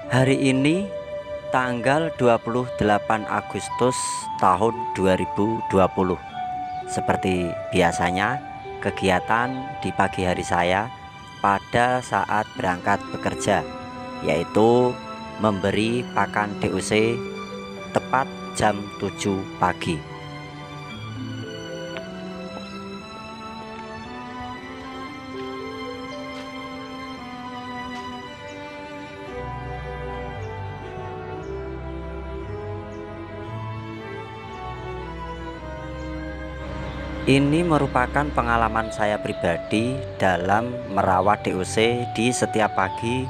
Hari ini tanggal 28 Agustus tahun 2020. Seperti biasanya, kegiatan di pagi hari saya pada saat berangkat bekerja, yaitu memberi pakan DOC tepat jam 7 pagi. Ini merupakan pengalaman saya pribadi dalam merawat DOC di setiap pagi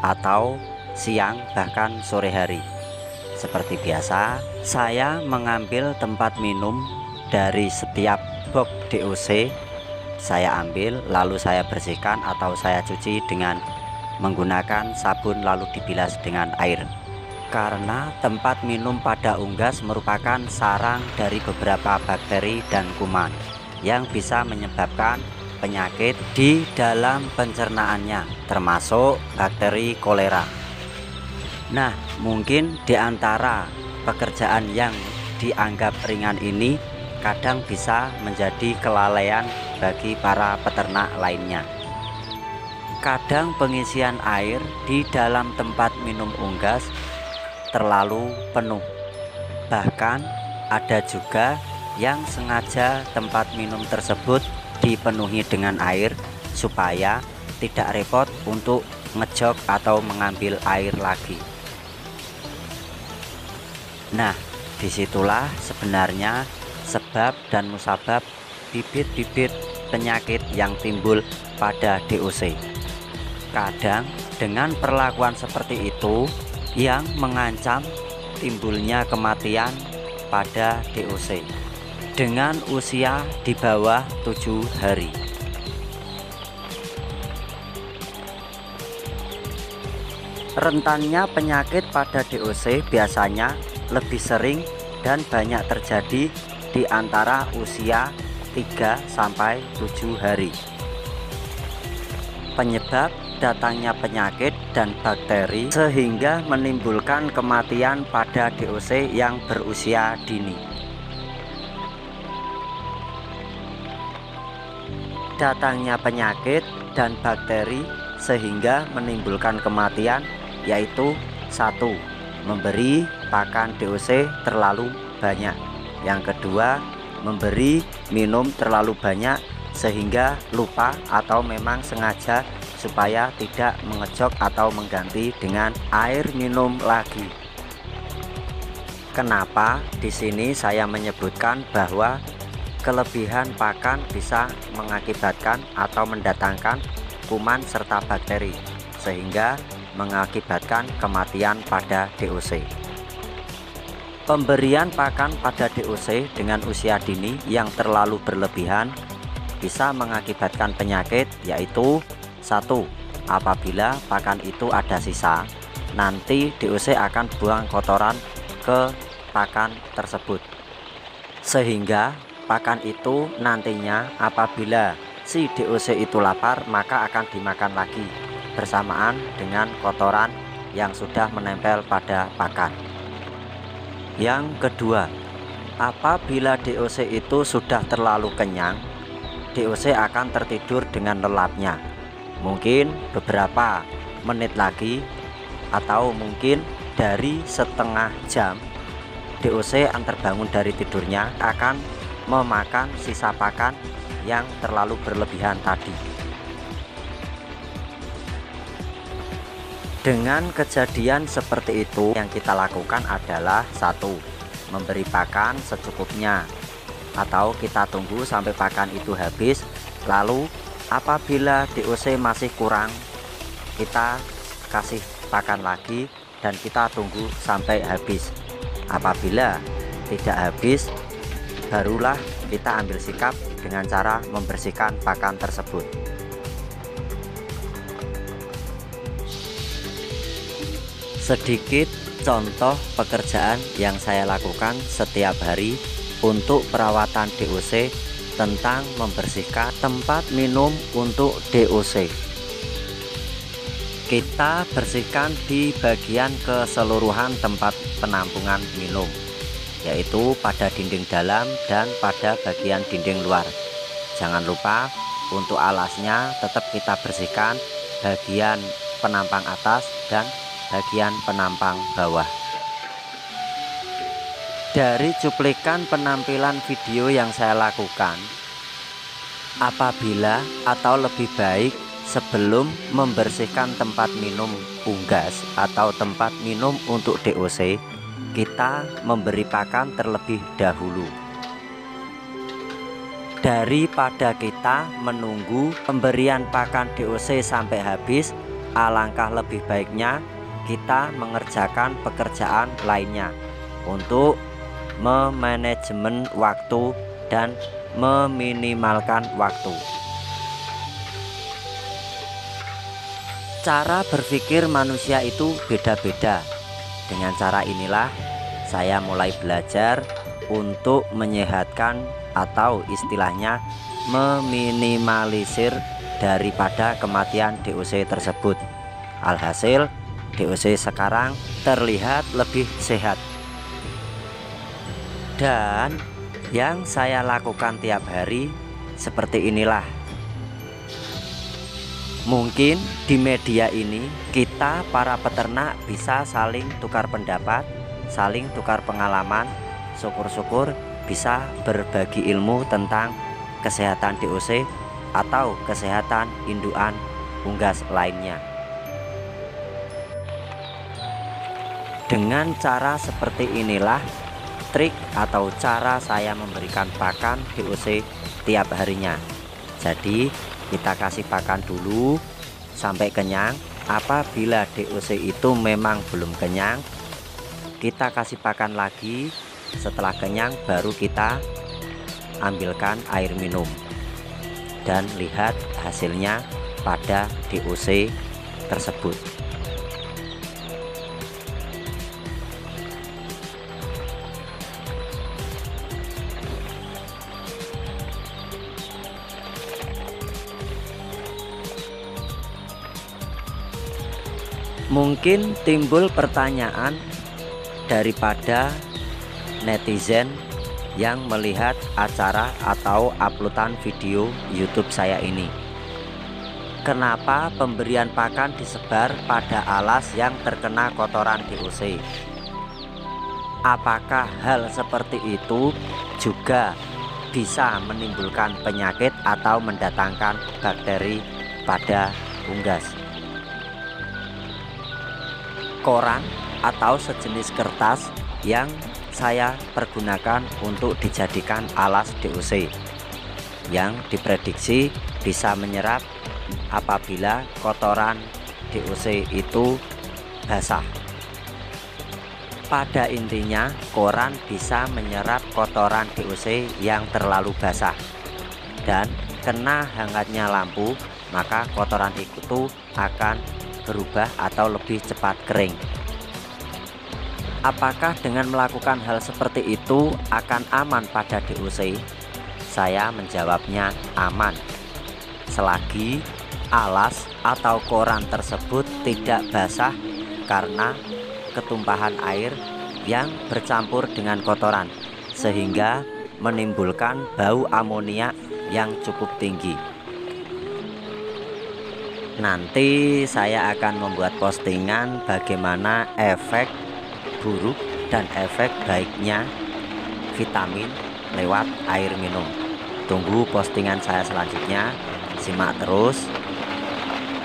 atau siang bahkan sore hari. Seperti biasa, saya mengambil tempat minum dari setiap box DOC. Saya ambil lalu saya bersihkan atau saya cuci dengan menggunakan sabun lalu dibilas dengan air. Karena tempat minum pada unggas merupakan sarang dari beberapa bakteri dan kuman yang bisa menyebabkan penyakit di dalam pencernaannya, termasuk bakteri kolera. Nah, mungkin di antara pekerjaan yang dianggap ringan ini kadang bisa menjadi kelalaian bagi para peternak lainnya. Kadang pengisian air di dalam tempat minum unggas terlalu penuh. Bahkan ada juga yang sengaja tempat minum tersebut dipenuhi dengan air supaya tidak repot untuk ngejok atau mengambil air lagi. Nah, disitulah sebenarnya sebab dan musabab bibit-bibit penyakit yang timbul pada DOC. Kadang dengan perlakuan seperti itu yang mengancam timbulnya kematian pada DOC dengan usia di bawah 7 hari. Rentannya penyakit pada DOC biasanya lebih sering dan banyak terjadi di antara usia 3-7 hari. Penyebab datangnya penyakit dan bakteri sehingga menimbulkan kematian pada DOC yang berusia dini. Datangnya penyakit dan bakteri sehingga menimbulkan kematian yaitu 1. Memberi pakan DOC terlalu banyak. Yang kedua, memberi minum terlalu banyak sehingga lupa atau memang sengaja supaya tidak mengejok atau mengganti dengan air minum lagi. Kenapa di sini saya menyebutkan bahwa kelebihan pakan bisa mengakibatkan atau mendatangkan kuman serta bakteri sehingga mengakibatkan kematian pada DOC. Pemberian pakan pada DOC dengan usia dini yang terlalu berlebihan bisa mengakibatkan penyakit, yaitu 1. Apabila pakan itu ada sisa, nanti DOC akan buang kotoran ke pakan tersebut, sehingga pakan itu nantinya apabila si DOC itu lapar maka akan dimakan lagi bersamaan dengan kotoran yang sudah menempel pada pakan. Yang kedua, apabila DOC itu sudah terlalu kenyang, DOC akan tertidur dengan lelapnya. Mungkin beberapa menit lagi atau mungkin dari setengah jam DOC akan terbangun dari tidurnya, akan memakan sisa pakan yang terlalu berlebihan tadi. Dengan kejadian seperti itu, yang kita lakukan adalah 1. Memberi pakan secukupnya, atau kita tunggu sampai pakan itu habis. Lalu apabila DOC masih kurang, kita kasih pakan lagi dan kita tunggu sampai habis. Apabila tidak habis, barulah kita ambil sikap dengan cara membersihkan pakan tersebut. Sedikit contoh pekerjaan yang saya lakukan setiap hari untuk perawatan DOC tentang membersihkan tempat minum untuk DOC. Kita bersihkan di bagian keseluruhan tempat penampungan minum, yaitu pada dinding dalam dan pada bagian dinding luar. Jangan lupa untuk alasnya tetap kita bersihkan bagian penampang atas dan bagian penampang bawah. Dari cuplikan penampilan video yang saya lakukan, apabila atau lebih baik sebelum membersihkan tempat minum unggas atau tempat minum untuk DOC, kita memberi pakan terlebih dahulu. Daripada kita menunggu pemberian pakan DOC sampai habis, alangkah lebih baiknya kita mengerjakan pekerjaan lainnya untuk memanajemen waktu dan meminimalkan waktu. Cara berpikir manusia itu beda-beda. Dengan cara inilah saya mulai belajar untuk menyehatkan atau istilahnya meminimalisir daripada kematian DOC tersebut. Alhasil DOC sekarang terlihat lebih sehat. Dan yang saya lakukan tiap hari seperti inilah. Mungkin di media ini kita para peternak bisa saling tukar pendapat, saling tukar pengalaman, syukur-syukur bisa berbagi ilmu tentang kesehatan DOC atau kesehatan indukan unggas lainnya. Dengan cara seperti inilah trik atau cara saya memberikan pakan DOC tiap harinya. Jadi kita kasih pakan dulu sampai kenyang. Apabila DOC itu memang belum kenyang, kita kasih pakan lagi. Setelah kenyang baru kita ambilkan air minum dan lihat hasilnya pada DOC tersebut. Mungkin timbul pertanyaan daripada netizen yang melihat acara atau uploadan video YouTube saya ini. Kenapa pemberian pakan disebar pada alas yang terkena kotoran DOC? Apakah hal seperti itu juga bisa menimbulkan penyakit atau mendatangkan bakteri pada unggas? Koran atau sejenis kertas yang saya pergunakan untuk dijadikan alas DOC yang diprediksi bisa menyerap apabila kotoran DOC itu basah. Pada intinya koran bisa menyerap kotoran DOC yang terlalu basah, dan kena hangatnya lampu maka kotoran itu akan berubah atau lebih cepat kering. Apakah dengan melakukan hal seperti itu akan aman pada DOC? Saya menjawabnya aman, selagi alas atau koran tersebut tidak basah karena ketumpahan air yang bercampur dengan kotoran, sehingga menimbulkan bau amonia yang cukup tinggi. Nanti saya akan membuat postingan bagaimana efek buruk dan efek baiknya vitamin lewat air minum. Tunggu postingan saya selanjutnya, simak terus.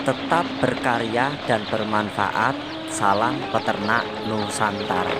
Tetap berkarya dan bermanfaat. Salam peternak Nusantara.